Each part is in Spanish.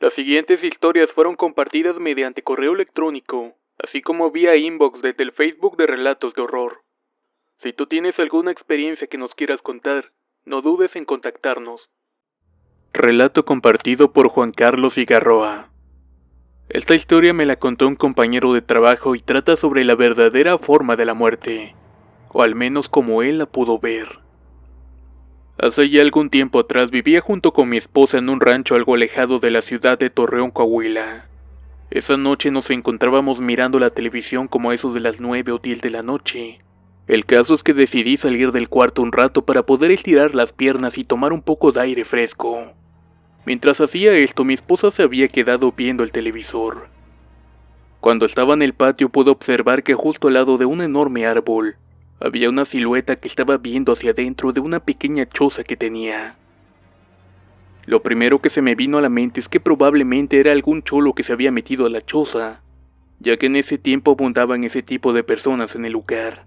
Las siguientes historias fueron compartidas mediante correo electrónico, así como vía inbox desde el Facebook de Relatos de Horror. Si tú tienes alguna experiencia que nos quieras contar, no dudes en contactarnos. Relato compartido por Juan Carlos Igarroa. Esta historia me la contó un compañero de trabajo y trata sobre la verdadera forma de la muerte, o al menos como él la pudo ver. Hace ya algún tiempo atrás vivía junto con mi esposa en un rancho algo alejado de la ciudad de Torreón, Coahuila. Esa noche nos encontrábamos mirando la televisión como a eso de las 9 o 10 de la noche. El caso es que decidí salir del cuarto un rato para poder estirar las piernas y tomar un poco de aire fresco. Mientras hacía esto, mi esposa se había quedado viendo el televisor. Cuando estaba en el patio pude observar que justo al lado de un enorme árbol, había una silueta que estaba viendo hacia adentro de una pequeña choza que tenía. Lo primero que se me vino a la mente es que probablemente era algún cholo que se había metido a la choza, ya que en ese tiempo abundaban ese tipo de personas en el lugar.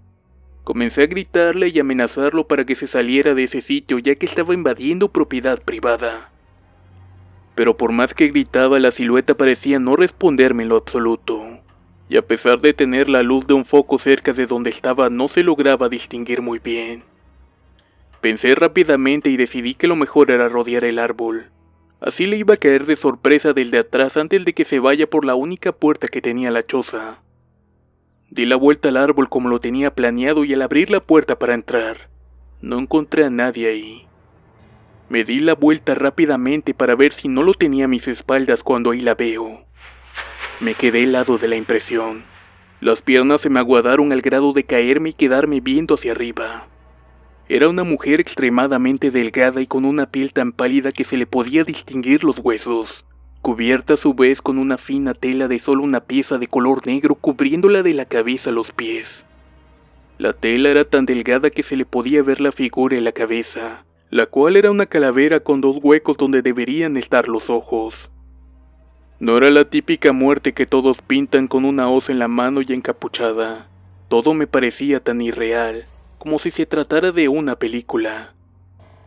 Comencé a gritarle y amenazarlo para que se saliera de ese sitio, ya que estaba invadiendo propiedad privada. Pero por más que gritaba, la silueta parecía no responderme en lo absoluto. Y a pesar de tener la luz de un foco cerca de donde estaba, no se lograba distinguir muy bien. Pensé rápidamente y decidí que lo mejor era rodear el árbol. Así le iba a caer de sorpresa del de atrás antes de que se vaya por la única puerta que tenía la choza. Di la vuelta al árbol como lo tenía planeado y al abrir la puerta para entrar, no encontré a nadie ahí. Me di la vuelta rápidamente para ver si no lo tenía a mis espaldas cuando ahí la veo. Me quedé helado de la impresión. Las piernas se me aguadaron al grado de caerme y quedarme viendo hacia arriba. Era una mujer extremadamente delgada y con una piel tan pálida que se le podía distinguir los huesos, cubierta a su vez con una fina tela de solo una pieza de color negro cubriéndola de la cabeza a los pies. La tela era tan delgada que se le podía ver la figura en la cabeza, la cual era una calavera con 2 huecos donde deberían estar los ojos. No era la típica muerte que todos pintan con una hoz en la mano y encapuchada. Todo me parecía tan irreal, como si se tratara de una película.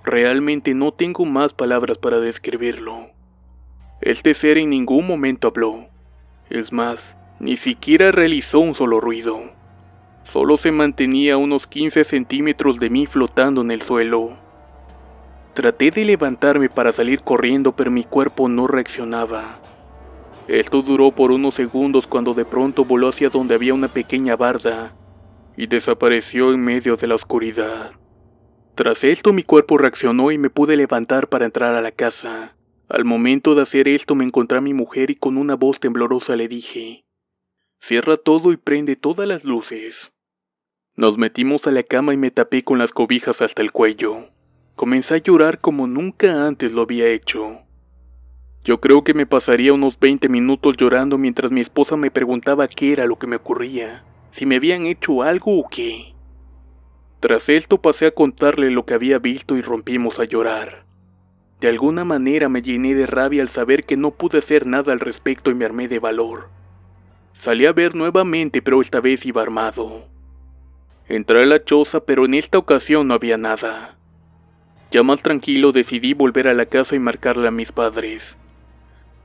Realmente no tengo más palabras para describirlo. Este ser en ningún momento habló. Es más, ni siquiera realizó un solo ruido. Solo se mantenía a unos 15 centímetros de mí flotando en el suelo. Traté de levantarme para salir corriendo, pero mi cuerpo no reaccionaba. Esto duró por unos segundos cuando de pronto voló hacia donde había una pequeña barda y desapareció en medio de la oscuridad. Tras esto mi cuerpo reaccionó y me pude levantar para entrar a la casa. Al momento de hacer esto me encontré a mi mujer y con una voz temblorosa le dije: «Cierra todo y prende todas las luces». Nos metimos a la cama y me tapé con las cobijas hasta el cuello. Comencé a llorar como nunca antes lo había hecho. Yo creo que me pasaría unos 20 minutos llorando mientras mi esposa me preguntaba qué era lo que me ocurría, si me habían hecho algo o qué. Tras esto pasé a contarle lo que había visto y rompimos a llorar. De alguna manera me llené de rabia al saber que no pude hacer nada al respecto y me armé de valor. Salí a ver nuevamente, pero esta vez iba armado. Entré a la choza, pero en esta ocasión no había nada. Ya más tranquilo decidí volver a la casa y marcarle a mis padres.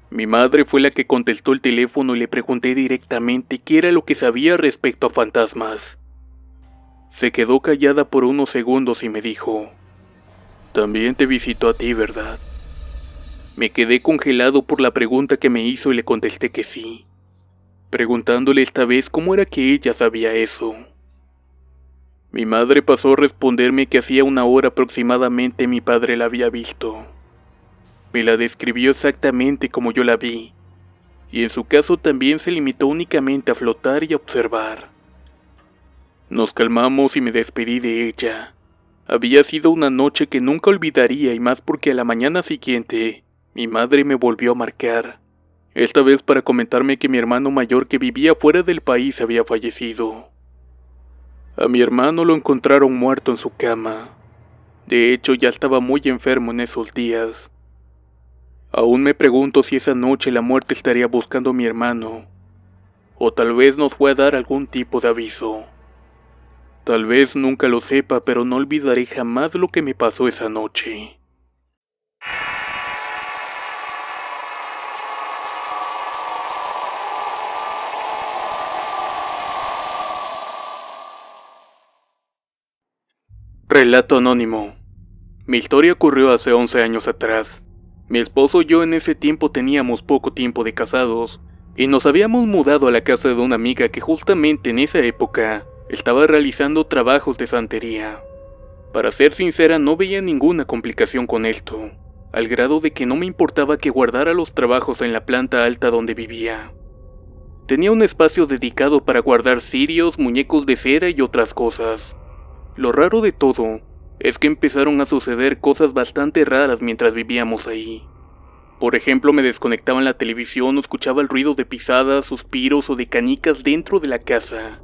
Mi madre fue la que contestó el teléfono y le pregunté directamente qué era lo que sabía respecto a fantasmas. Se quedó callada por unos segundos y me dijo: «También te visitó a ti, ¿verdad?». Me quedé congelado por la pregunta que me hizo y le contesté que sí, preguntándole esta vez cómo era que ella sabía eso. Mi madre pasó a responderme que hacía 1 hora aproximadamente mi padre la había visto. Me la describió exactamente como yo la vi, y en su caso también se limitó únicamente a flotar y a observar. Nos calmamos y me despedí de ella. Había sido una noche que nunca olvidaría y más porque a la mañana siguiente, mi madre me volvió a marcar, esta vez para comentarme que mi hermano mayor que vivía fuera del país había fallecido. A mi hermano lo encontraron muerto en su cama. De hecho, ya estaba muy enfermo en esos días. Aún me pregunto si esa noche la muerte estaría buscando a mi hermano, o tal vez nos fue a dar algún tipo de aviso. Tal vez nunca lo sepa, pero no olvidaré jamás lo que me pasó esa noche. Relato anónimo. Mi historia ocurrió hace 11 años atrás. Mi esposo y yo en ese tiempo teníamos poco tiempo de casados y nos habíamos mudado a la casa de una amiga que justamente en esa época estaba realizando trabajos de santería. Para ser sincera, no veía ninguna complicación con esto, al grado de que no me importaba que guardara los trabajos en la planta alta donde vivía. Tenía un espacio dedicado para guardar cirios, muñecos de cera y otras cosas. Lo raro de todo es que empezaron a suceder cosas bastante raras mientras vivíamos ahí. Por ejemplo, me desconectaban la televisión o escuchaba el ruido de pisadas, suspiros o de canicas dentro de la casa.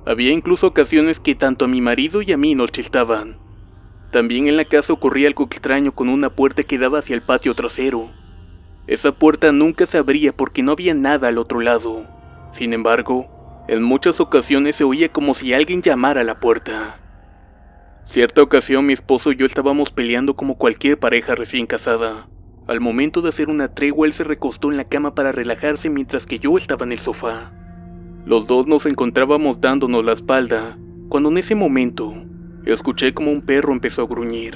Había incluso ocasiones que tanto a mi marido y a mí nos chistaban. También en la casa ocurría algo extraño con una puerta que daba hacia el patio trasero. Esa puerta nunca se abría porque no había nada al otro lado. Sin embargo, en muchas ocasiones se oía como si alguien llamara a la puerta. Cierta ocasión mi esposo y yo estábamos peleando como cualquier pareja recién casada. Al momento de hacer una tregua él se recostó en la cama para relajarse mientras que yo estaba en el sofá. Los dos nos encontrábamos dándonos la espalda, cuando en ese momento escuché como un perro empezó a gruñir.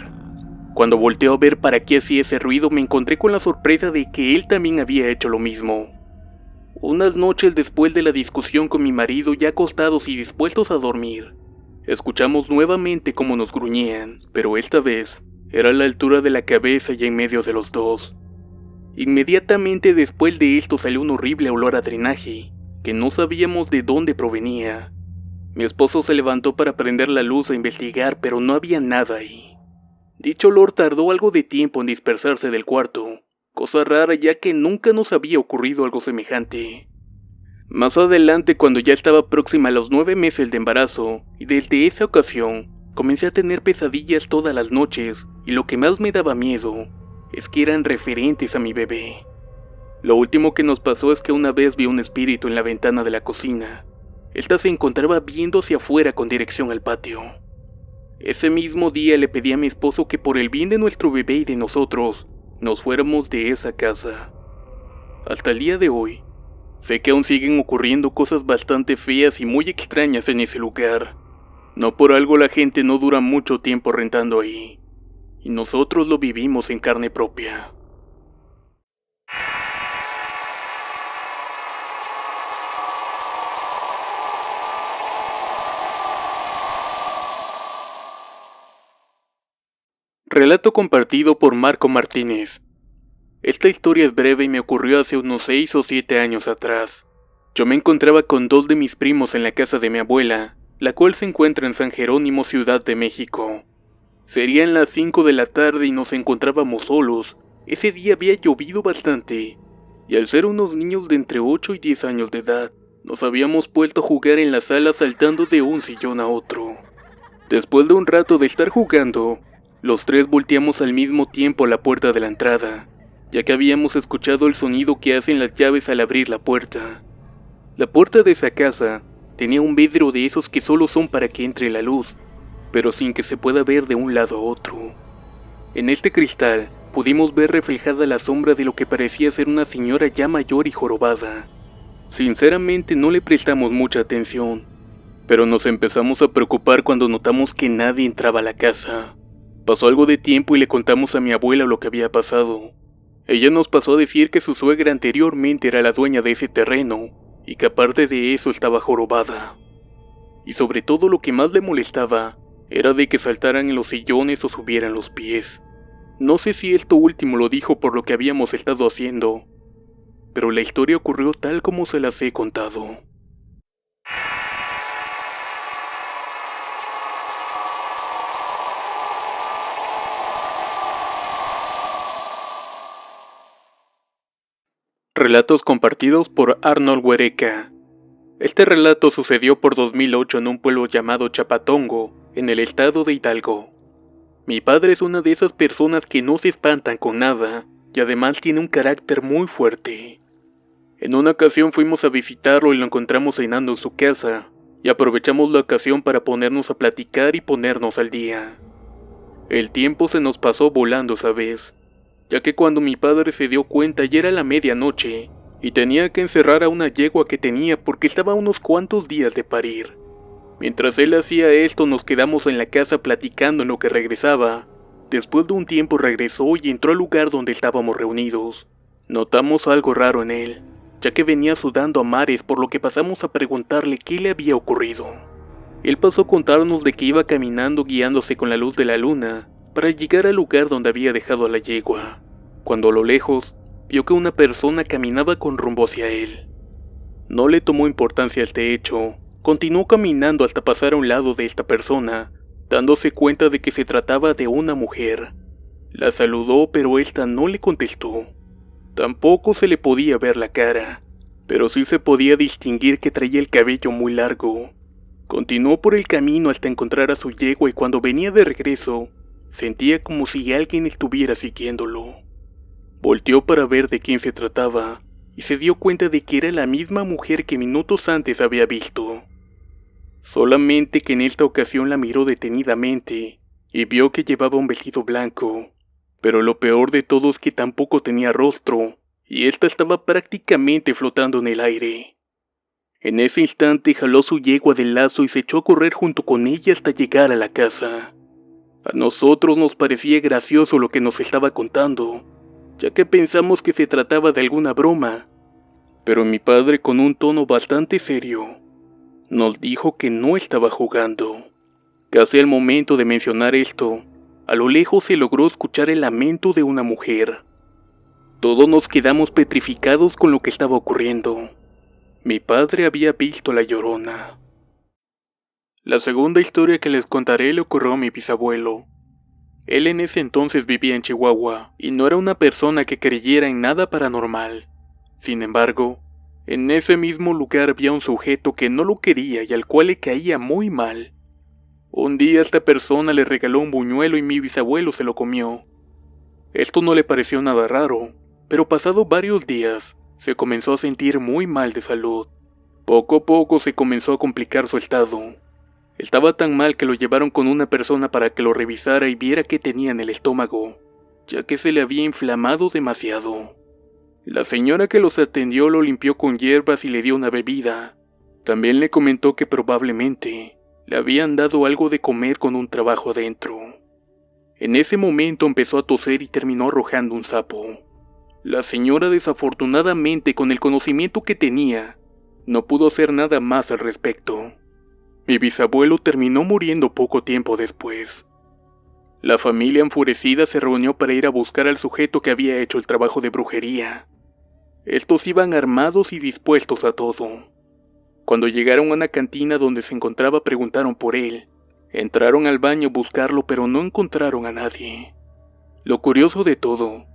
Cuando volteé a ver para qué hacía ese ruido me encontré con la sorpresa de que él también había hecho lo mismo. Unas noches después de la discusión con mi marido, ya acostados y dispuestos a dormir, escuchamos nuevamente cómo nos gruñían, pero esta vez era a la altura de la cabeza y en medio de los dos. Inmediatamente después de esto salió un horrible olor a drenaje, que no sabíamos de dónde provenía. Mi esposo se levantó para prender la luz e investigar, pero no había nada ahí. Dicho olor tardó algo de tiempo en dispersarse del cuarto, cosa rara ya que nunca nos había ocurrido algo semejante. Más adelante, cuando ya estaba próxima a los 9 meses de embarazo, y desde esa ocasión, comencé a tener pesadillas todas las noches, y lo que más me daba miedo es que eran referentes a mi bebé. Lo último que nos pasó es que una vez vi un espíritu en la ventana de la cocina. Esta se encontraba viendo hacia afuera con dirección al patio. Ese mismo día le pedí a mi esposo que por el bien de nuestro bebé y de nosotros, nos fuéramos de esa casa. Hasta el día de hoy, sé que aún siguen ocurriendo cosas bastante feas y muy extrañas en ese lugar. No por algo la gente no dura mucho tiempo rentando ahí, y nosotros lo vivimos en carne propia. Relato compartido por Marco Martínez. Esta historia es breve y me ocurrió hace unos 6 o 7 años atrás. Yo me encontraba con 2 de mis primos en la casa de mi abuela, la cual se encuentra en San Jerónimo, Ciudad de México. Serían las 5 de la tarde y nos encontrábamos solos. Ese día había llovido bastante, y al ser unos niños de entre 8 y 10 años de edad, nos habíamos puesto a jugar en la sala saltando de un sillón a otro. Después de un rato de estar jugando, los 3 volteamos al mismo tiempo a la puerta de la entrada, ya que habíamos escuchado el sonido que hacen las llaves al abrir la puerta. La puerta de esa casa tenía un vidrio de esos que solo son para que entre la luz, pero sin que se pueda ver de un lado a otro. En este cristal pudimos ver reflejada la sombra de lo que parecía ser una señora ya mayor y jorobada. Sinceramente no le prestamos mucha atención, pero nos empezamos a preocupar cuando notamos que nadie entraba a la casa. Pasó algo de tiempo y le contamos a mi abuela lo que había pasado. Ella nos pasó a decir que su suegra anteriormente era la dueña de ese terreno, y que aparte de eso estaba jorobada. Y sobre todo lo que más le molestaba, era de que saltaran en los sillones o subieran los pies. No sé si esto último lo dijo por lo que habíamos estado haciendo, pero la historia ocurrió tal como se las he contado. Relatos compartidos por Arnold Huereca. Este relato sucedió por 2008 en un pueblo llamado Chapatongo, en el estado de Hidalgo. Mi padre es una de esas personas que no se espantan con nada, y además tiene un carácter muy fuerte. En una ocasión fuimos a visitarlo y lo encontramos cenando en su casa, y aprovechamos la ocasión para ponernos a platicar y ponernos al día. El tiempo se nos pasó volando esa vez, ya que cuando mi padre se dio cuenta ya era la medianoche, y tenía que encerrar a una yegua que tenía porque estaba a unos cuantos días de parir. Mientras él hacía esto, nos quedamos en la casa platicando en lo que regresaba. Después de un tiempo regresó y entró al lugar donde estábamos reunidos. Notamos algo raro en él, ya que venía sudando a mares, por lo que pasamos a preguntarle qué le había ocurrido. Él pasó a contarnos de que iba caminando guiándose con la luz de la luna para llegar al lugar donde había dejado a la yegua, cuando a lo lejos vio que una persona caminaba con rumbo hacia él. No le tomó importancia a este hecho, continuó caminando hasta pasar a un lado de esta persona, dándose cuenta de que se trataba de una mujer. La saludó, pero esta no le contestó. Tampoco se le podía ver la cara, pero sí se podía distinguir que traía el cabello muy largo. Continuó por el camino hasta encontrar a su yegua y cuando venía de regreso, sentía como si alguien estuviera siguiéndolo. Volteó para ver de quién se trataba y se dio cuenta de que era la misma mujer que minutos antes había visto. Solamente que en esta ocasión la miró detenidamente y vio que llevaba un vestido blanco, pero lo peor de todo es que tampoco tenía rostro y ésta estaba prácticamente flotando en el aire. En ese instante jaló su yegua del lazo y se echó a correr junto con ella hasta llegar a la casa. A nosotros nos parecía gracioso lo que nos estaba contando, ya que pensamos que se trataba de alguna broma, pero mi padre, con un tono bastante serio, nos dijo que no estaba jugando. Casi al momento de mencionar esto, a lo lejos se logró escuchar el lamento de una mujer. Todos nos quedamos petrificados con lo que estaba ocurriendo. Mi padre había visto a la Llorona. La segunda historia que les contaré le ocurrió a mi bisabuelo. Él en ese entonces vivía en Chihuahua y no era una persona que creyera en nada paranormal. Sin embargo, en ese mismo lugar había un sujeto que no lo quería y al cual le caía muy mal. Un día esta persona le regaló un buñuelo y mi bisabuelo se lo comió. Esto no le pareció nada raro, pero pasados varios días, se comenzó a sentir muy mal de salud. Poco a poco se comenzó a complicar su estado. Estaba tan mal que lo llevaron con una persona para que lo revisara y viera qué tenía en el estómago, ya que se le había inflamado demasiado. La señora que los atendió lo limpió con hierbas y le dio una bebida. También le comentó que probablemente le habían dado algo de comer con un trabajo adentro. En ese momento empezó a toser y terminó arrojando un sapo. La señora, desafortunadamente, con el conocimiento que tenía, no pudo hacer nada más al respecto. Mi bisabuelo terminó muriendo poco tiempo después. La familia enfurecida se reunió para ir a buscar al sujeto que había hecho el trabajo de brujería. Estos iban armados y dispuestos a todo. Cuando llegaron a una cantina donde se encontraba preguntaron por él. Entraron al baño a buscarlo pero no encontraron a nadie. Lo curioso de todo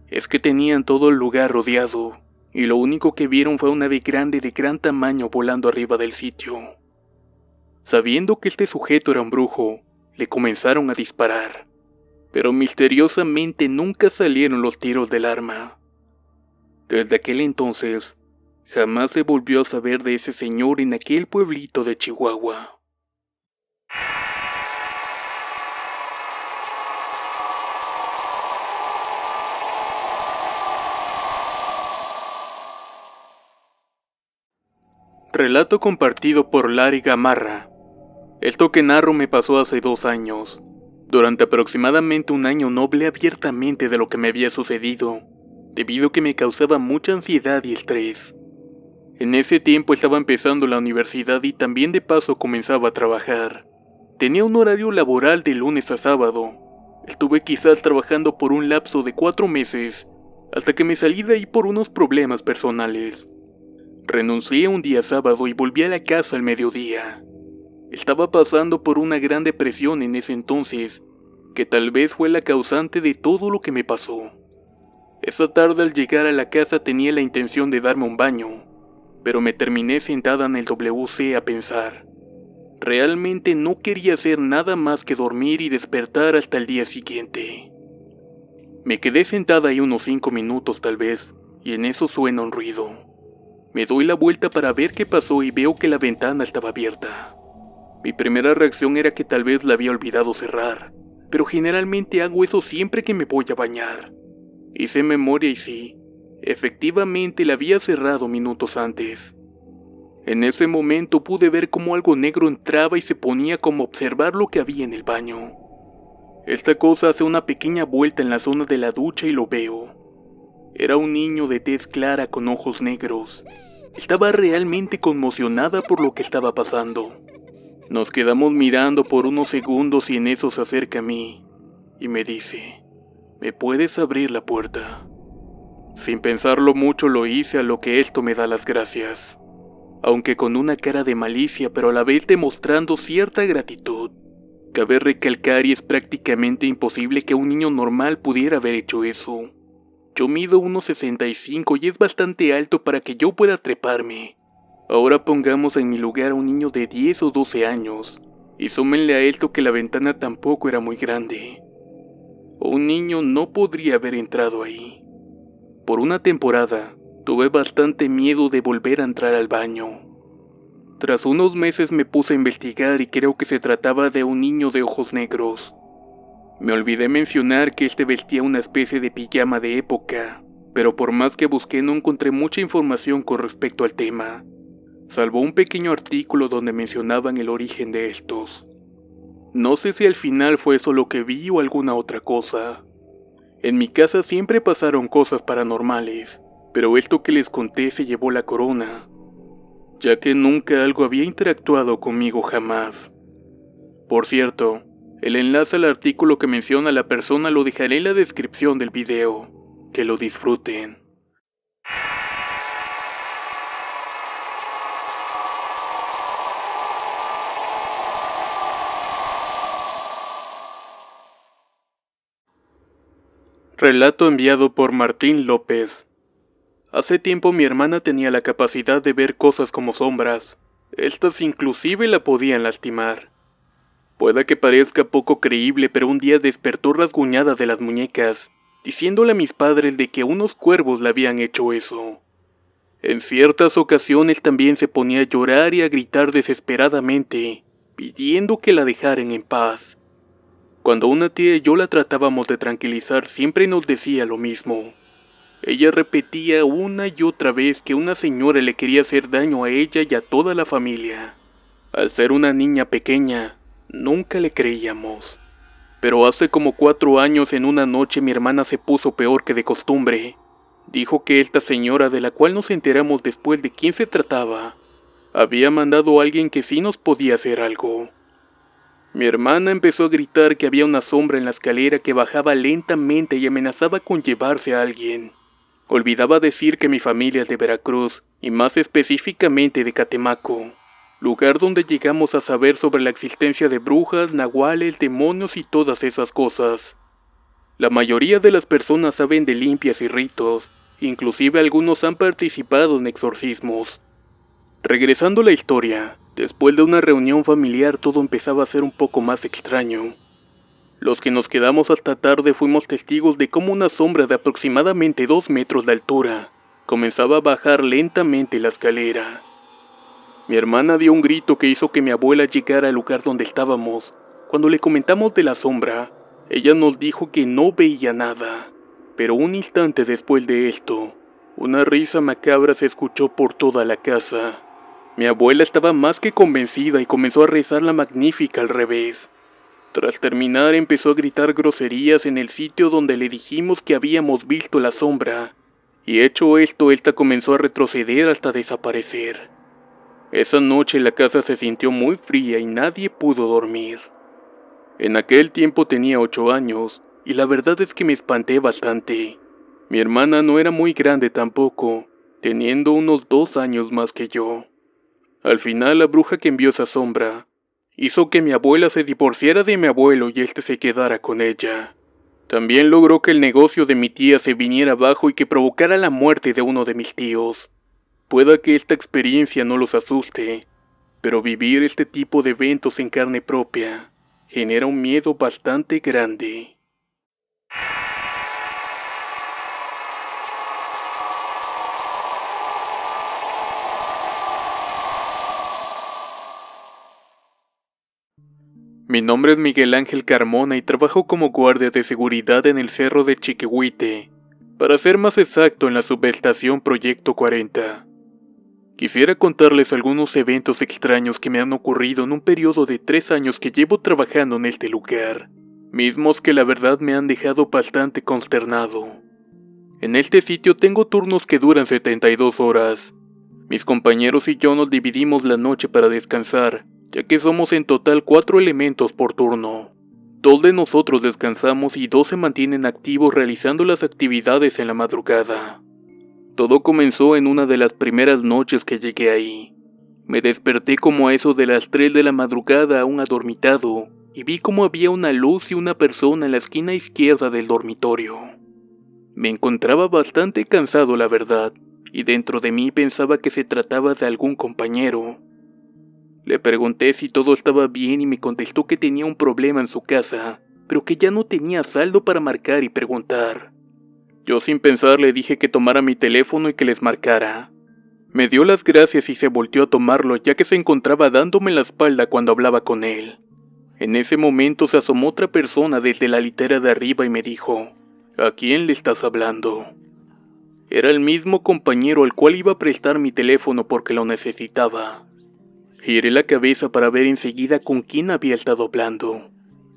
es que tenían todo el lugar rodeado y lo único que vieron fue una ave grande de gran tamaño volando arriba del sitio. Sabiendo que este sujeto era un brujo, le comenzaron a disparar, pero misteriosamente nunca salieron los tiros del arma. Desde aquel entonces, jamás se volvió a saber de ese señor en aquel pueblito de Chihuahua. Relato compartido por Larry Gamarra. Esto que narro me pasó hace 2 años. Durante aproximadamente un año no hablé abiertamente de lo que me había sucedido, debido a que me causaba mucha ansiedad y estrés. En ese tiempo estaba empezando la universidad y también de paso comenzaba a trabajar. Tenía un horario laboral de lunes a sábado. Estuve quizás trabajando por un lapso de 4 meses, hasta que me salí de ahí por unos problemas personales. Renuncié un día sábado y volví a la casa al mediodía. Estaba pasando por una gran depresión en ese entonces, que tal vez fue la causante de todo lo que me pasó. Esa tarde al llegar a la casa tenía la intención de darme un baño, pero me terminé sentada en el WC a pensar. Realmente no quería hacer nada más que dormir y despertar hasta el día siguiente. Me quedé sentada ahí unos 5 minutos tal vez, y en eso suena un ruido. Me doy la vuelta para ver qué pasó y veo que la ventana estaba abierta. Mi primera reacción era que tal vez la había olvidado cerrar, pero generalmente hago eso siempre que me voy a bañar. Hice memoria y sí, efectivamente la había cerrado minutos antes. En ese momento pude ver cómo algo negro entraba y se ponía como a observar lo que había en el baño. Esta cosa hace una pequeña vuelta en la zona de la ducha y lo veo. Era un niño de tez clara con ojos negros. Estaba realmente conmocionada por lo que estaba pasando. Nos quedamos mirando por unos segundos y en eso se acerca a mí y me dice: ¿me puedes abrir la puerta? Sin pensarlo mucho lo hice, a lo que esto me da las gracias. Aunque con una cara de malicia, pero a la vez demostrando cierta gratitud. Cabe recalcar y es prácticamente imposible que un niño normal pudiera haber hecho eso. Yo mido 1,65 y es bastante alto para que yo pueda treparme. Ahora pongamos en mi lugar a un niño de 10 o 12 años, y súmenle a esto que la ventana tampoco era muy grande. Un niño no podría haber entrado ahí. Por una temporada, tuve bastante miedo de volver a entrar al baño. Tras unos meses me puse a investigar y creo que se trataba de un niño de ojos negros. Me olvidé mencionar que este vestía una especie de pijama de época, pero por más que busqué no encontré mucha información con respecto al tema, salvo un pequeño artículo donde mencionaban el origen de estos. No sé si al final fue eso lo que vi o alguna otra cosa. En mi casa siempre pasaron cosas paranormales, pero esto que les conté se llevó la corona, ya que nunca algo había interactuado conmigo jamás. Por cierto, el enlace al artículo que menciona a la persona lo dejaré en la descripción del video. Que lo disfruten. Relato enviado por Martín López. Hace tiempo mi hermana tenía la capacidad de ver cosas como sombras. Estas inclusive la podían lastimar. Pueda que parezca poco creíble, pero un día despertó rasguñada de las muñecas, diciéndole a mis padres de que unos cuervos le habían hecho eso. En ciertas ocasiones también se ponía a llorar y a gritar desesperadamente, pidiendo que la dejaran en paz. Cuando una tía y yo la tratábamos de tranquilizar, siempre nos decía lo mismo. Ella repetía una y otra vez que una señora le quería hacer daño a ella y a toda la familia. Al ser una niña pequeña, nunca le creíamos. Pero hace como 4 años en una noche mi hermana se puso peor que de costumbre. Dijo que esta señora, de la cual nos enteramos después de quién se trataba, había mandado a alguien que sí nos podía hacer algo. Mi hermana empezó a gritar que había una sombra en la escalera que bajaba lentamente y amenazaba con llevarse a alguien. Olvidaba decir que mi familia es de Veracruz, y más específicamente de Catemaco, lugar donde llegamos a saber sobre la existencia de brujas, nahuales, demonios y todas esas cosas. La mayoría de las personas saben de limpias y ritos, inclusive algunos han participado en exorcismos. Regresando a la historia, después de una reunión familiar todo empezaba a ser un poco más extraño. Los que nos quedamos hasta tarde fuimos testigos de cómo una sombra de aproximadamente 2 metros de altura comenzaba a bajar lentamente la escalera. Mi hermana dio un grito que hizo que mi abuela llegara al lugar donde estábamos. Cuando le comentamos de la sombra, ella nos dijo que no veía nada, pero un instante después de esto, una risa macabra se escuchó por toda la casa. Mi abuela estaba más que convencida y comenzó a rezar la Magnífica al revés. Tras terminar empezó a gritar groserías en el sitio donde le dijimos que habíamos visto la sombra, y hecho esto, esta comenzó a retroceder hasta desaparecer. Esa noche la casa se sintió muy fría y nadie pudo dormir. En aquel tiempo tenía 8 años, y la verdad es que me espanté bastante. Mi hermana no era muy grande tampoco, teniendo unos 2 años más que yo. Al final la bruja que envió esa sombra hizo que mi abuela se divorciara de mi abuelo y éste se quedara con ella. También logró que el negocio de mi tía se viniera abajo y que provocara la muerte de uno de mis tíos. Pueda que esta experiencia no los asuste, pero vivir este tipo de eventos en carne propia genera un miedo bastante grande. Mi nombre es Miguel Ángel Carmona y trabajo como guardia de seguridad en el cerro de Chiquihuite, para ser más exacto en la subestación Proyecto 40. Quisiera contarles algunos eventos extraños que me han ocurrido en un periodo de 3 años que llevo trabajando en este lugar, mismos que la verdad me han dejado bastante consternado. En este sitio tengo turnos que duran 72 horas. Mis compañeros y yo nos dividimos la noche para descansar, ya que somos en total 4 elementos por turno. 2 de nosotros descansamos y 2 se mantienen activos realizando las actividades en la madrugada. Todo comenzó en una de las primeras noches que llegué ahí. Me desperté como a eso de las 3 de la madrugada aún adormitado, y vi como había una luz y una persona en la esquina izquierda del dormitorio. Me encontraba bastante cansado, la verdad, y dentro de mí pensaba que se trataba de algún compañero. Le pregunté si todo estaba bien y me contestó que tenía un problema en su casa, pero que ya no tenía saldo para marcar y preguntar. Yo sin pensar le dije que tomara mi teléfono y que les marcara. Me dio las gracias y se volteó a tomarlo ya que se encontraba dándome la espalda cuando hablaba con él. En ese momento se asomó otra persona desde la litera de arriba y me dijo, ¿a quién le estás hablando? Era el mismo compañero al cual iba a prestar mi teléfono porque lo necesitaba. Giré la cabeza para ver enseguida con quién había estado hablando,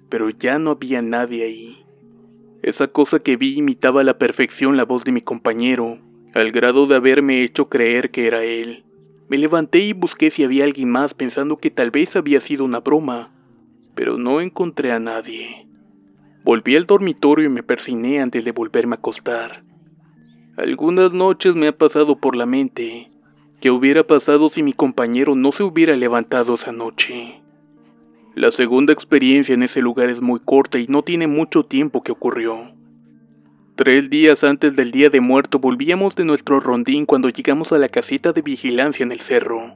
pero ya no había nadie ahí. Esa cosa que vi imitaba a la perfección la voz de mi compañero, al grado de haberme hecho creer que era él. Me levanté y busqué si había alguien más pensando que tal vez había sido una broma, pero no encontré a nadie. Volví al dormitorio y me persigné antes de volverme a acostar. Algunas noches me ha pasado por la mente, ¿qué hubiera pasado si mi compañero no se hubiera levantado esa noche? La segunda experiencia en ese lugar es muy corta y no tiene mucho tiempo que ocurrió. 3 días antes del Día de Muerto volvíamos de nuestro rondín cuando llegamos a la caseta de vigilancia en el cerro.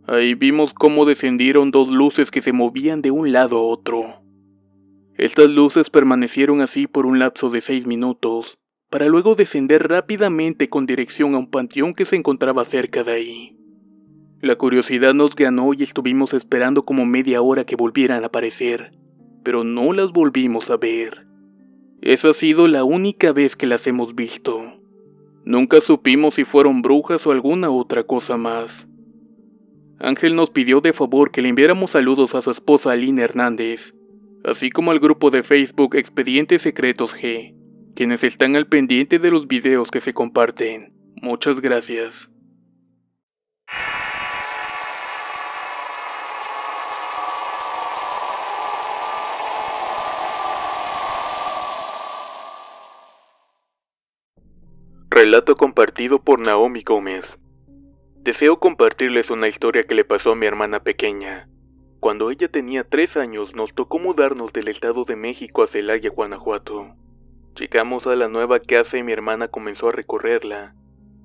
Ahí vimos cómo descendieron 2 luces que se movían de un lado a otro. Estas luces permanecieron así por un lapso de 6 minutos, para luego descender rápidamente con dirección a un panteón que se encontraba cerca de ahí. La curiosidad nos ganó y estuvimos esperando como media hora que volvieran a aparecer, pero no las volvimos a ver. Esa ha sido la única vez que las hemos visto. Nunca supimos si fueron brujas o alguna otra cosa más. Ángel nos pidió de favor que le enviáramos saludos a su esposa Aline Hernández, así como al grupo de Facebook Expedientes Secretos G, quienes están al pendiente de los videos que se comparten. Muchas gracias. Relato compartido por Naomi Gómez. Deseo compartirles una historia que le pasó a mi hermana pequeña. Cuando ella tenía 3 años nos tocó mudarnos del Estado de México a Celaya, Guanajuato. Llegamos a la nueva casa y mi hermana comenzó a recorrerla.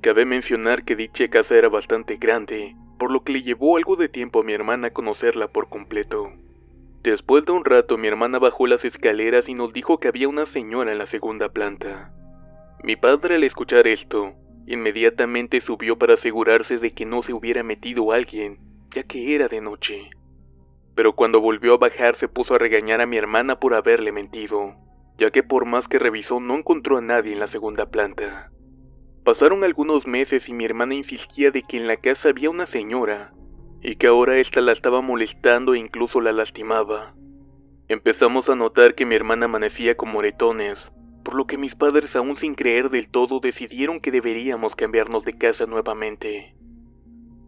Cabe mencionar que dicha casa era bastante grande, por lo que le llevó algo de tiempo a mi hermana conocerla por completo. Después de un rato mi hermana bajó las escaleras y nos dijo que había una señora en la segunda planta. Mi padre, al escuchar esto, inmediatamente subió para asegurarse de que no se hubiera metido alguien, ya que era de noche. Pero cuando volvió a bajar se puso a regañar a mi hermana por haberle mentido, ya que por más que revisó no encontró a nadie en la segunda planta. Pasaron algunos meses y mi hermana insistía de que en la casa había una señora, y que ahora ésta la estaba molestando e incluso la lastimaba. Empezamos a notar que mi hermana amanecía con moretones, por lo que mis padres, aún sin creer del todo, decidieron que deberíamos cambiarnos de casa nuevamente.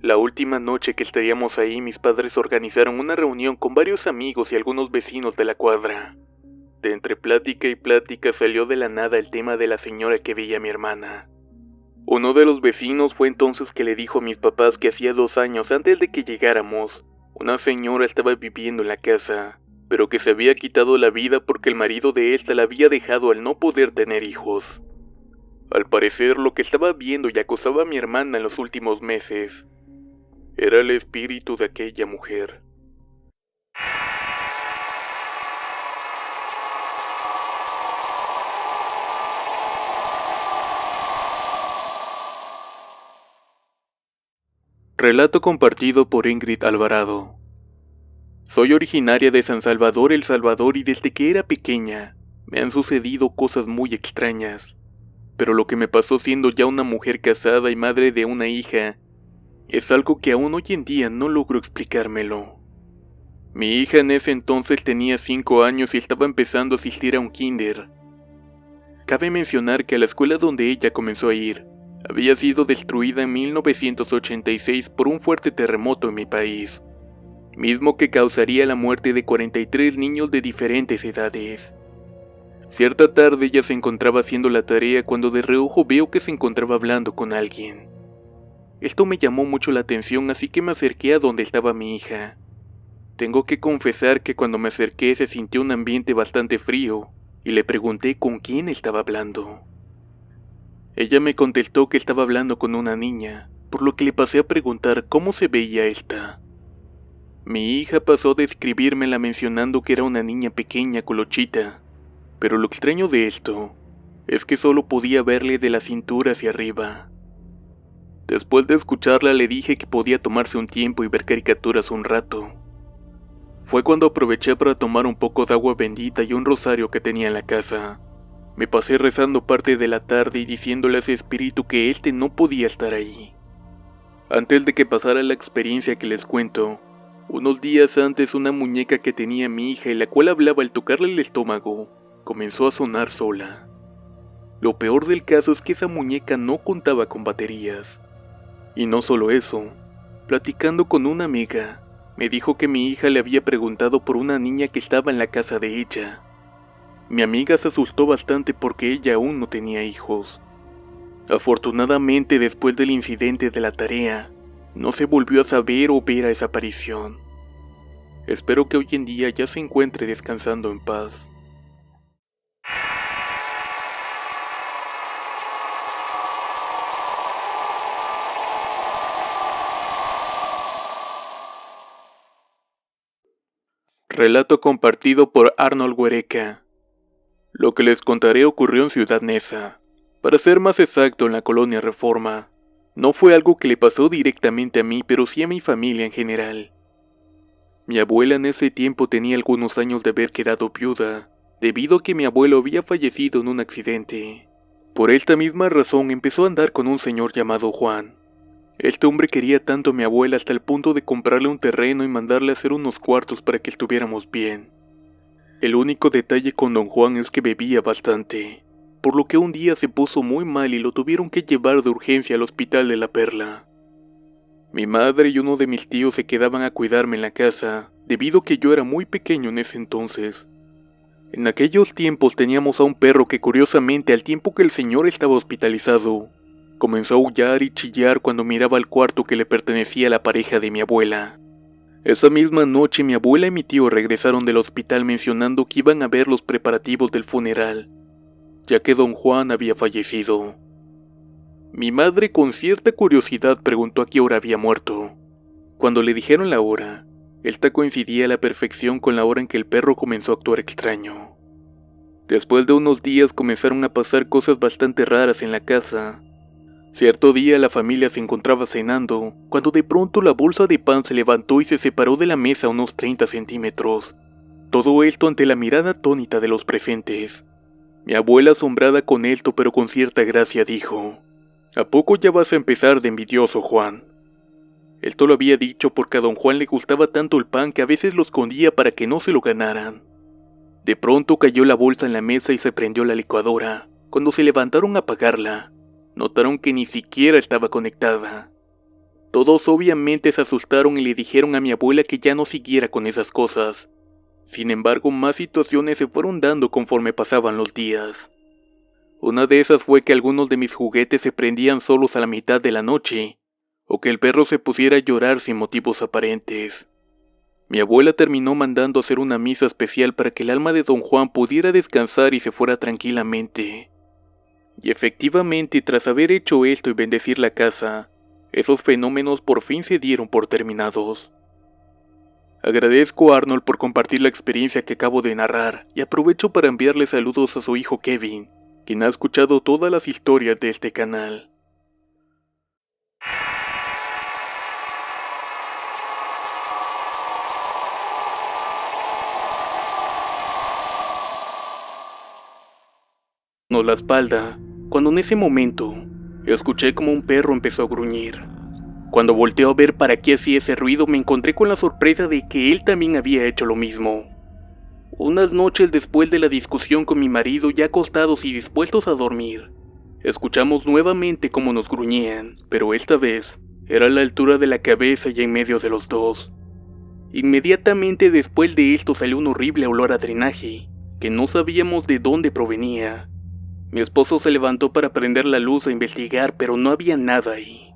La última noche que estaríamos ahí, mis padres organizaron una reunión con varios amigos y algunos vecinos de la cuadra. De entre plática y plática salió de la nada el tema de la señora que veía a mi hermana. Uno de los vecinos fue entonces que le dijo a mis papás que hacía 2 años antes de que llegáramos, una señora estaba viviendo en la casa, pero que se había quitado la vida porque el marido de ésta la había dejado al no poder tener hijos. Al parecer, lo que estaba viendo y acosaba a mi hermana en los últimos meses era el espíritu de aquella mujer. Relato compartido por Ingrid Alvarado. Soy originaria de San Salvador, El Salvador, y desde que era pequeña me han sucedido cosas muy extrañas. Pero lo que me pasó siendo ya una mujer casada y madre de una hija Es algo que aún hoy en día no logro explicármelo. Mi hija en ese entonces tenía 5 años y estaba empezando a asistir a un kinder. Cabe mencionar que la escuela donde ella comenzó a ir había sido destruida en 1986 por un fuerte terremoto en mi país, mismo que causaría la muerte de 43 niños de diferentes edades. Cierta tarde ella se encontraba haciendo la tarea cuando de reojo veo que se encontraba hablando con alguien. Esto me llamó mucho la atención, así que me acerqué a donde estaba mi hija. Tengo que confesar que cuando me acerqué se sintió un ambiente bastante frío, y le pregunté con quién estaba hablando. Ella me contestó que estaba hablando con una niña, por lo que le pasé a preguntar cómo se veía esta. Mi hija pasó a describírmela mencionando que era una niña pequeña colochita, pero lo extraño de esto es que solo podía verle de la cintura hacia arriba. Después de escucharla le dije que podía tomarse un tiempo y ver caricaturas un rato. Fue cuando aproveché para tomar un poco de agua bendita y un rosario que tenía en la casa. Me pasé rezando parte de la tarde y diciéndole a ese espíritu que éste no podía estar ahí. Antes de que pasara la experiencia que les cuento, unos días antes una muñeca que tenía mi hija y la cual hablaba al tocarle el estómago, comenzó a sonar sola. Lo peor del caso es que esa muñeca no contaba con baterías. Y no solo eso, platicando con una amiga, me dijo que mi hija le había preguntado por una niña que estaba en la casa de ella. Mi amiga se asustó bastante porque ella aún no tenía hijos. Afortunadamente, después del incidente de la tarea, no se volvió a saber o ver a esa aparición. Espero que hoy en día ya se encuentre descansando en paz. Relato compartido por Arnold Huereca. Lo que les contaré ocurrió en Ciudad Neza. Para ser más exacto, en la colonia Reforma. No fue algo que le pasó directamente a mí, pero sí a mi familia en general. Mi abuela en ese tiempo tenía algunos años de haber quedado viuda, debido a que mi abuelo había fallecido en un accidente. Por esta misma razón empezó a andar con un señor llamado Juan. Este hombre quería tanto a mi abuela hasta el punto de comprarle un terreno y mandarle a hacer unos cuartos para que estuviéramos bien. El único detalle con don Juan es que bebía bastante, por lo que un día se puso muy mal y lo tuvieron que llevar de urgencia al hospital de La Perla. Mi madre y uno de mis tíos se quedaban a cuidarme en la casa, debido a que yo era muy pequeño en ese entonces. En aquellos tiempos teníamos a un perro que curiosamente al tiempo que el señor estaba hospitalizado, comenzó a aullar y chillar cuando miraba al cuarto que le pertenecía a la pareja de mi abuela. Esa misma noche mi abuela y mi tío regresaron del hospital mencionando que iban a ver los preparativos del funeral, ya que don Juan había fallecido. Mi madre con cierta curiosidad preguntó a qué hora había muerto. Cuando le dijeron la hora, esta coincidía a la perfección con la hora en que el perro comenzó a actuar extraño. Después de unos días comenzaron a pasar cosas bastante raras en la casa. Cierto día la familia se encontraba cenando, cuando de pronto la bolsa de pan se levantó y se separó de la mesa a unos 30 centímetros. Todo esto ante la mirada atónita de los presentes. Mi abuela, asombrada con esto pero con cierta gracia, dijo: «¿A poco ya vas a empezar de envidioso, Juan?». Esto lo había dicho porque a don Juan le gustaba tanto el pan que a veces lo escondía para que no se lo ganaran. De pronto cayó la bolsa en la mesa y se prendió la licuadora. Cuando se levantaron a apagarla, notaron que ni siquiera estaba conectada. Todos obviamente se asustaron y le dijeron a mi abuela que ya no siguiera con esas cosas. Sin embargo, más situaciones se fueron dando conforme pasaban los días. Una de esas fue que algunos de mis juguetes se prendían solos a la mitad de la noche, o que el perro se pusiera a llorar sin motivos aparentes. Mi abuela terminó mandando hacer una misa especial para que el alma de don Juan pudiera descansar y se fuera tranquilamente. Y efectivamente, tras haber hecho esto y bendecir la casa, esos fenómenos por fin se dieron por terminados. Agradezco a Arnold por compartir la experiencia que acabo de narrar y aprovecho para enviarle saludos a su hijo Kevin, quien ha escuchado todas las historias de este canal. No la espalda, cuando en ese momento escuché como un perro empezó a gruñir. Cuando volteó a ver para qué hacía ese ruido, me encontré con la sorpresa de que él también había hecho lo mismo. Unas noches después de la discusión con mi marido, ya acostados y dispuestos a dormir, escuchamos nuevamente cómo nos gruñían, pero esta vez era a la altura de la cabeza y en medio de los dos. Inmediatamente después de esto salió un horrible olor a drenaje, que no sabíamos de dónde provenía. Mi esposo se levantó para prender la luz e investigar, pero no había nada ahí.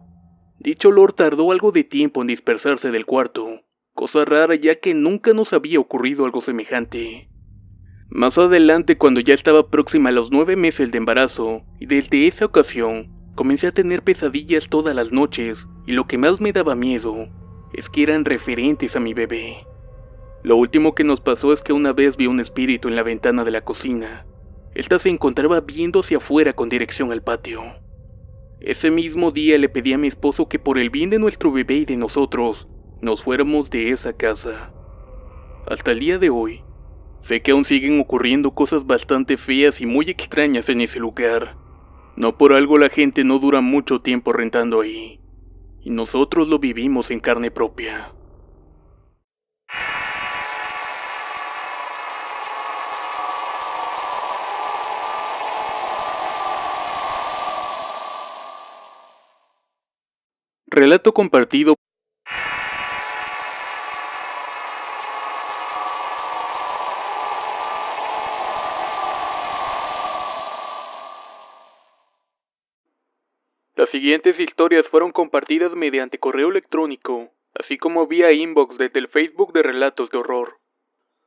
Dicho olor tardó algo de tiempo en dispersarse del cuarto, cosa rara ya que nunca nos había ocurrido algo semejante. Más adelante, cuando ya estaba próxima a los 9 meses de embarazo, y desde esa ocasión, comencé a tener pesadillas todas las noches, y lo que más me daba miedo es que eran referentes a mi bebé. Lo último que nos pasó es que una vez vi un espíritu en la ventana de la cocina. Esta se encontraba viendo hacia afuera con dirección al patio. Ese mismo día le pedí a mi esposo que por el bien de nuestro bebé y de nosotros, nos fuéramos de esa casa. Hasta el día de hoy, sé que aún siguen ocurriendo cosas bastante feas y muy extrañas en ese lugar. No por algo la gente no dura mucho tiempo rentando ahí, y nosotros lo vivimos en carne propia. Relato compartido. Las siguientes historias fueron compartidas mediante correo electrónico, así como vía inbox desde el Facebook de Relatos de Horror.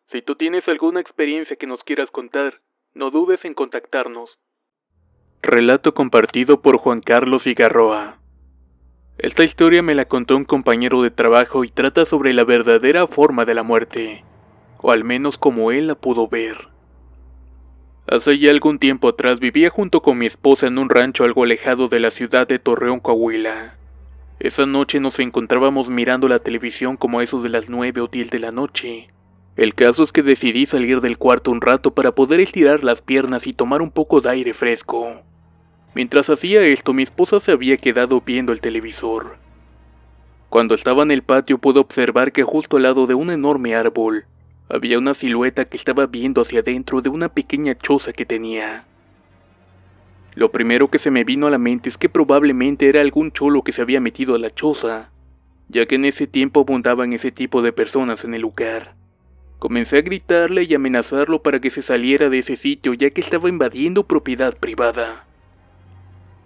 Si tú tienes alguna experiencia que nos quieras contar, no dudes en contactarnos. Relato compartido por Juan Carlos Igarroa. Esta historia me la contó un compañero de trabajo y trata sobre la verdadera forma de la muerte, o al menos como él la pudo ver. Hace ya algún tiempo atrás vivía junto con mi esposa en un rancho algo alejado de la ciudad de Torreón, Coahuila. Esa noche nos encontrábamos mirando la televisión como a eso de las 9 o 10 de la noche. El caso es que decidí salir del cuarto un rato para poder estirar las piernas y tomar un poco de aire fresco. Mientras hacía esto, mi esposa se había quedado viendo el televisor. Cuando estaba en el patio pude observar que justo al lado de un enorme árbol, había una silueta que estaba viendo hacia adentro de una pequeña choza que tenía. Lo primero que se me vino a la mente es que probablemente era algún cholo que se había metido a la choza, ya que en ese tiempo abundaban ese tipo de personas en el lugar. Comencé a gritarle y amenazarlo para que se saliera de ese sitio, ya que estaba invadiendo propiedad privada.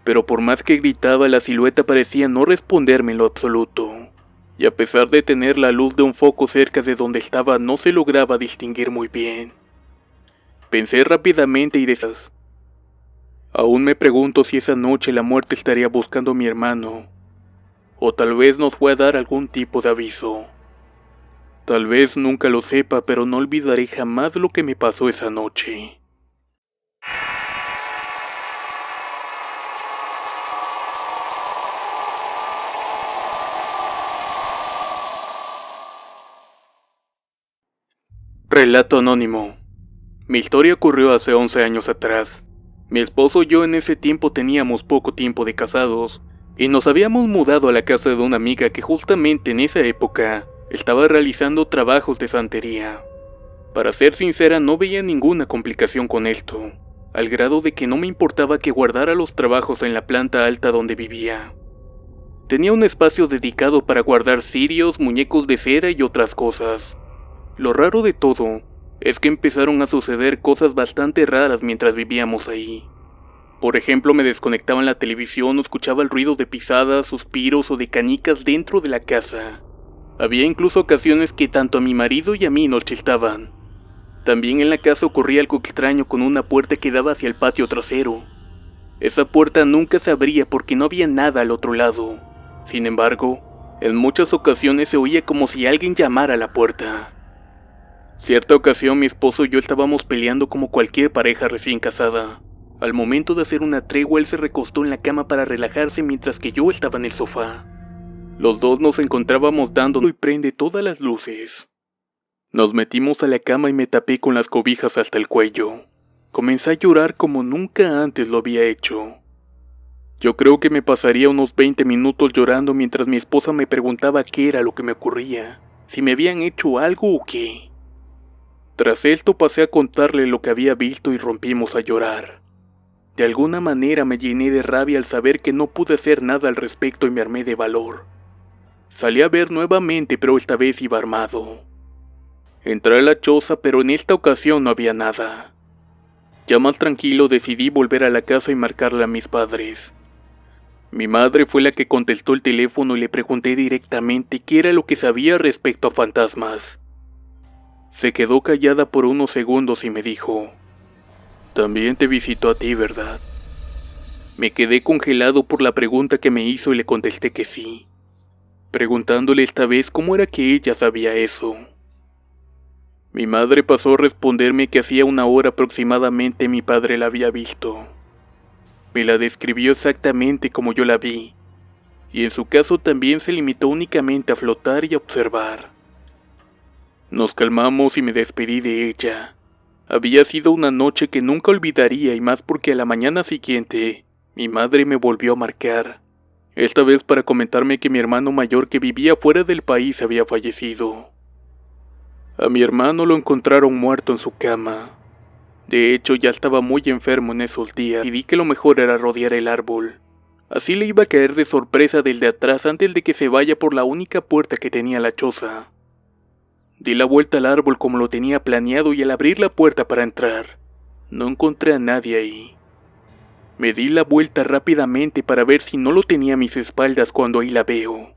Pero por más que gritaba, la silueta parecía no responderme en lo absoluto, y a pesar de tener la luz de un foco cerca de donde estaba, no se lograba distinguir muy bien. Pensé rápidamente y aún me pregunto si esa noche la muerte estaría buscando a mi hermano, o tal vez nos fue a dar algún tipo de aviso. Tal vez nunca lo sepa, pero no olvidaré jamás lo que me pasó esa noche. Relato anónimo. Mi historia ocurrió hace 11 años atrás. Mi esposo y yo en ese tiempo teníamos poco tiempo de casados, y nos habíamos mudado a la casa de una amiga que justamente en esa época estaba realizando trabajos de santería. Para ser sincera, no veía ninguna complicación con esto, al grado de que no me importaba que guardara los trabajos en la planta alta donde vivía. Tenía un espacio dedicado para guardar cirios, muñecos de cera y otras cosas. Lo raro de todo es que empezaron a suceder cosas bastante raras mientras vivíamos ahí. Por ejemplo, me desconectaban la televisión o escuchaba el ruido de pisadas, suspiros o de canicas dentro de la casa. Había incluso ocasiones que tanto a mi marido y a mí nos chistaban. También en la casa ocurría algo extraño con una puerta que daba hacia el patio trasero. Esa puerta nunca se abría porque no había nada al otro lado. Sin embargo, en muchas ocasiones se oía como si alguien llamara a la puerta. Cierta ocasión mi esposo y yo estábamos peleando como cualquier pareja recién casada. Al momento de hacer una tregua, él se recostó en la cama para relajarse mientras que yo estaba en el sofá. Los dos nos encontrábamos dando y prende todas las luces. Nos metimos a la cama y me tapé con las cobijas hasta el cuello. Comencé a llorar como nunca antes lo había hecho. Yo creo que me pasaría unos 20 minutos llorando mientras mi esposa me preguntaba qué era lo que me ocurría, si me habían hecho algo o qué. Tras esto pasé a contarle lo que había visto y rompimos a llorar. De alguna manera me llené de rabia al saber que no pude hacer nada al respecto y me armé de valor. Salí a ver nuevamente, pero esta vez iba armado. Entré a la choza, pero en esta ocasión no había nada. Ya más tranquilo decidí volver a la casa y marcarle a mis padres. Mi madre fue la que contestó el teléfono y le pregunté directamente qué era lo que sabía respecto a fantasmas. Se quedó callada por unos segundos y me dijo: «También te visitó a ti, ¿verdad?». Me quedé congelado por la pregunta que me hizo y le contesté que sí, preguntándole esta vez cómo era que ella sabía eso. Mi madre pasó a responderme que hacía una hora aproximadamente mi padre la había visto. Me la describió exactamente como yo la vi, y en su caso también se limitó únicamente a flotar y a observar. Nos calmamos y me despedí de ella. Había sido una noche que nunca olvidaría y más porque a la mañana siguiente, mi madre me volvió a marcar, esta vez para comentarme que mi hermano mayor que vivía fuera del país había fallecido. A mi hermano lo encontraron muerto en su cama. De hecho, ya estaba muy enfermo en esos días y di que lo mejor era rodear el árbol. Así le iba a caer de sorpresa del de atrás antes de que se vaya por la única puerta que tenía la choza. Di la vuelta al árbol como lo tenía planeado y al abrir la puerta para entrar, no encontré a nadie ahí. Me di la vuelta rápidamente para ver si no lo tenía a mis espaldas cuando ahí la veo.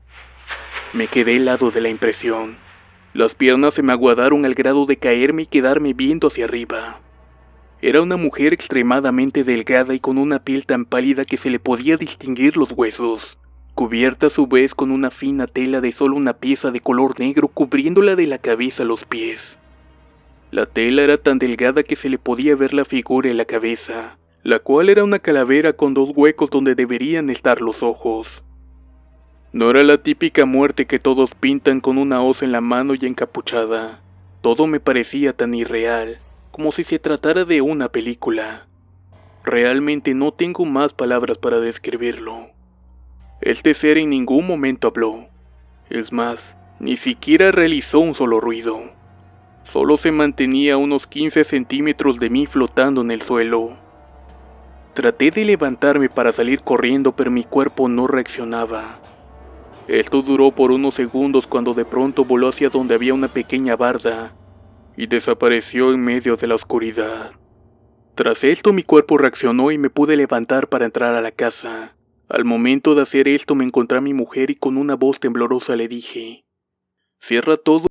Me quedé helado de la impresión. Las piernas se me aguadaron al grado de caerme y quedarme viendo hacia arriba. Era una mujer extremadamente delgada y con una piel tan pálida que se le podía distinguir los huesos, cubierta a su vez con una fina tela de solo una pieza de color negro cubriéndola de la cabeza a los pies. La tela era tan delgada que se le podía ver la figura en la cabeza, la cual era una calavera con 2 huecos donde deberían estar los ojos. No era la típica muerte que todos pintan con una hoz en la mano y encapuchada. Todo me parecía tan irreal, como si se tratara de una película. Realmente no tengo más palabras para describirlo. Este ser en ningún momento habló. Es más, ni siquiera realizó un solo ruido. Solo se mantenía a unos 15 centímetros de mí flotando en el suelo. Traté de levantarme para salir corriendo, pero mi cuerpo no reaccionaba. Esto duró por unos segundos cuando de pronto voló hacia donde había una pequeña barda y desapareció en medio de la oscuridad. Tras esto mi cuerpo reaccionó y me pude levantar para entrar a la casa. Al momento de hacer esto me encontré a mi mujer y con una voz temblorosa le dije: «Cierra todo